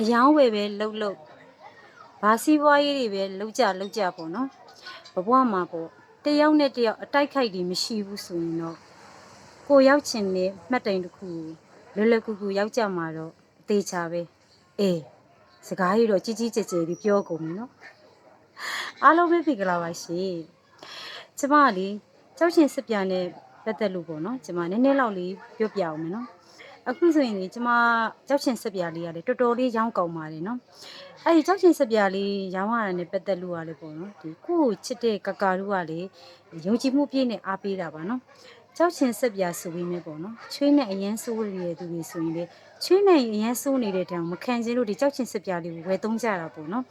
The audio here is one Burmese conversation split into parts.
အယောင်းဝယ်ပဲလှုပ်ဘာစီးပွားရေးတွေပဲလှုပ်ကြပေါ့နော်ဘဘွားမှာပေါ့တယောက်နဲ့တယောက်အတိုက်ခိုက်တွေမရှိဘူးဆိုရင်တော့ကိုရောက်ချင်တဲ့မှတ်တိုင်တစ်ခုလွယ်ကူရောက်ကြမှာတော့အသေးချာပဲအေးစကားကြီးတော့ကြီးကျယ်ပြီးပြောကုန်ပြီနော်အားလုံးပဲဖိကလာပါရှင်ကျမကလေကြောက်ရှင်စစ်ပြနဲ့ပတ်သက်လို့ပေါ့နော်ကျမနည်းနည်းလောက်လေးပြောပြအောင်မယ်နော်အခုဆိုရင်လေကျမကြောက်ရှင်စစ်ပြလေးကလေတော်တော်လေးရောင်းကောင်းပါတယ်နော်အဲ့ဒီကြောက်ရှင်စစ်ပြလေးရောင်းရတာနဲ့ပတ်သက်လို့ကလေပေါ့နော်ဒီကိုကိုချစ်တဲ့ကကာတို့ကလေယုံကြည်မှုပြည့်နဲ့အားပေးတာပါနော်ကြောက်ရှင်စစ်ပြဆိုပြီးမြဲပေါ့နော်ချွေးနဲ့အရန်ဆိုးရတဲ့သူတွေဆိုရင်လေချွေးနဲ့အရန်ဆိုးနေတဲ့တောင်မခံချင်းလို့ဒီကြောက်ရှင်စစ်ပြလေးကိုဝယ်သုံးကြတာပေါ့နော်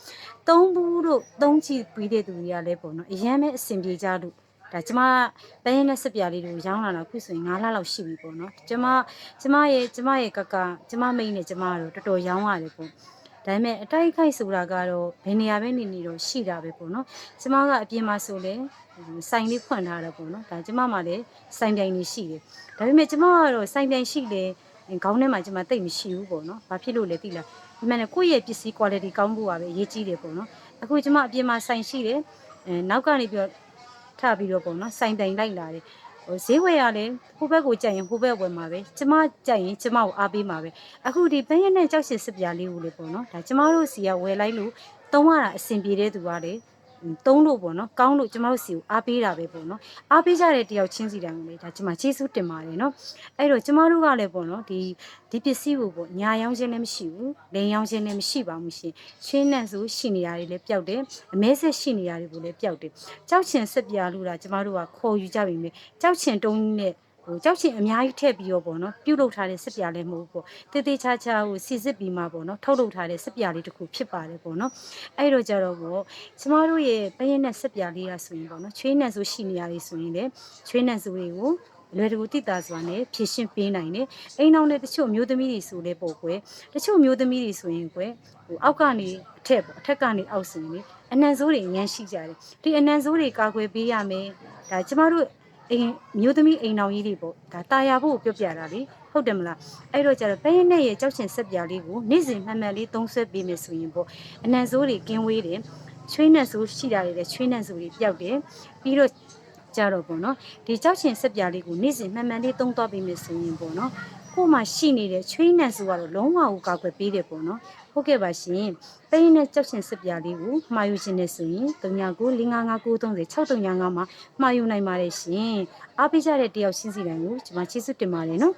သုံးဘူးတို့သုံးချီပြီးတဲ့သူတွေကလည်းပေါ့နော်အရန်ပဲအဆင်ပြေကြလို့ဒါကျမတိုင်းရင်းနဲ့စစ်ပြလေးတွေကိုရောင်းလာတာခုဆိုရင်9လလောက်ရှိပြီပေါ့နော်ကျမရဲ့ကကကျမမိန်းနဲ့ကျမတို့တော်တော်ရောင်းရတယ်ပေါ့ဒါပေမဲ့အတိုက်ခိုက်ဆိုတာကတော့ဘယ်နေရာပဲနေတော့ရှိတာပဲပေါ့နော်ကျမကအပြင်မှာဆိုလဲဆိုင်လေးဖွင့်ထားတယ်ပေါ့နော်ဒါကျမမှလည်းဆိုင်ပြိုင်နေရှိတယ်ဒါပေမဲ့ကျမကတော့ဆိုင်ပြိုင်ရှိတယ်ခေါင်းထဲမှာကျမတိတ်မရှိဘူးပေါ့နော်ဘာဖြစ်လို့လဲသိလားဒီမဲ့ကိုယ့်ရဲ့ပစ္စည်း quality ကောင်းဖို့ကပဲအရေးကြီးတယ်ပေါ့နော်အခုကျမအပြင်မှာဆိုင်ရှိတယ်နောက်ကနေပြီးတော့ထပြီးတော့ပေါ့နော်ဆိုင်တိုင်လိုက်လာတယ်ဈေးဝယ်ရလဲဟိုဘက်ကိုကြိုက်ရင်ဟိုဘက်ဝယ်မှာပဲကျမကြိုက်ရင်ကျမကိုအားပေးမှာပဲအခုဒီပန်းရနဲ့ကြောက်ရှင်စစ်ပြားလေးကိုလေပေါ့နော်ဒါကျမတို့စီကဝယ်လိုက်လို့သုံးရတာအဆင်ပြေတဲ့သူကလေသုံးလို့ပေါ့နော်ကောင်းလို့ကျမတို့စီကိုအားပေးတာပဲပေါ့နော်အားပေးကြတဲ့တယောက်ချင်းစီတိုင်းကိုလေဒါကျမကျေးဇူးတင်ပါတယ်နော်အဲ့တော့ကျမတို့ကလည်းပေါ့နော်ဒီပစ္စည်းကိုပေါ့ညာရောင်းခြင်းလည်းမရှိဘူးလိန်ရောင်းခြင်းလည်းမရှိပါဘူးရှင်ချင်းနဲ့ဆိုရှိနေရတယ်လည်းပျောက်တယ်အမဲဆက်ရှိနေရတယ်ကိုလည်းပျောက်တယ်ကြောက်ချင်စစ်ပြားလို့လားကျမတို့ကခေါ်ယူကြပြီမယ်ကြောက်ချင်တုံးနဲ့ကြောက်ချင်အများကြီးထည့်ပြီးတော့ပေါ့နော်ပြုတ်လုထားတဲ့စစ်ပြားလည်းမဟုတ်ဘူးပေါ့တေးသေးချာချာကိုစီစစ်ပြီးမှပေါ့နော်ထုတ်လုပ်ထားတဲ့စစ်ပြားလေးတစ်ခုဖြစ်ပါတယ်ပေါ့နော်အဲ့တော့ကြတော့ပေါ့ကျမတို့ရဲ့ပရင်နဲ့စစ်ပြားလေးရဆိုရင်ပေါ့နော်ချွေးနဲ့ဆိုရှိနေရတယ်ဆိုရင်လေချွေးနဲ့ဆိုတွေကိုလွယ်တကူတိတာစွာနဲ့ဖြည့်ရှင်းပေးနိုင်တယ်အိမ်အောင်တဲ့တချို့မျိုးသမီးတွေဆိုလဲပေါ့ကွယ်တချို့မျိုးသမီးတွေဆိုရင်ကွယ်အောက်ကနေအထက်ပေါ့အထက်ကနေအောက်ဆိုရင်လေအနံဆိုးတွေအများရှိကြတယ်ဒီအနံဆိုးတွေကာကွယ်ပေးရမယ်ဒါကျမတို့အိမ်မျိုးသမီးအိမ်အောင်ကြီးတွေပေါ့ဒါတာယာဖို့ပြောပြတာလေဟုတ်တယ်မလားအဲ့တော့ကျတော့ပရင်နဲ့ရဲ့ကြောက်ချင်ဆက်ပြားလေးကိုနေ့စဉ်မှန်မှန်လေးသုံးဆွဲပေးမယ်ဆိုရင်ပေါ့အနံဆိုးတွေကင်းဝေးတယ်ချွေးနဲ့ဆိုးရှိတာတွေလည်းချွေးနဲ့ဆိုးတွေပျောက်တယ်ပြီးတော့ကြတော့ပေါ့နော်ဒီကြောက်ချင်ဆက်ပြားလေးကိုနေ့စဉ်မှန်မှန်လေးသုံးသွားပေးမယ်ဆိုရင်ပေါ့နော်ကို့မှာရှိနေတဲ့ချွေးနဲ့ဆိုကတော့လုံးဝကိုကာကွယ်ပေးတယ်ပေါ့နော်ဟုတ်ကဲ့ပါရှင်ပရင်နဲ့ကြောက်ချင်ဆက်ပြားလေးကိုမှာယူခြင်းနဲ့ဆိုရင်3995930635မှာမှာယူနိုင်ပါတယ်ရှင်အားပေးကြတဲ့တယောက်ချင်းစီတိုင်းကိုကျွန်မချီးစွတင်ပါတယ်နော်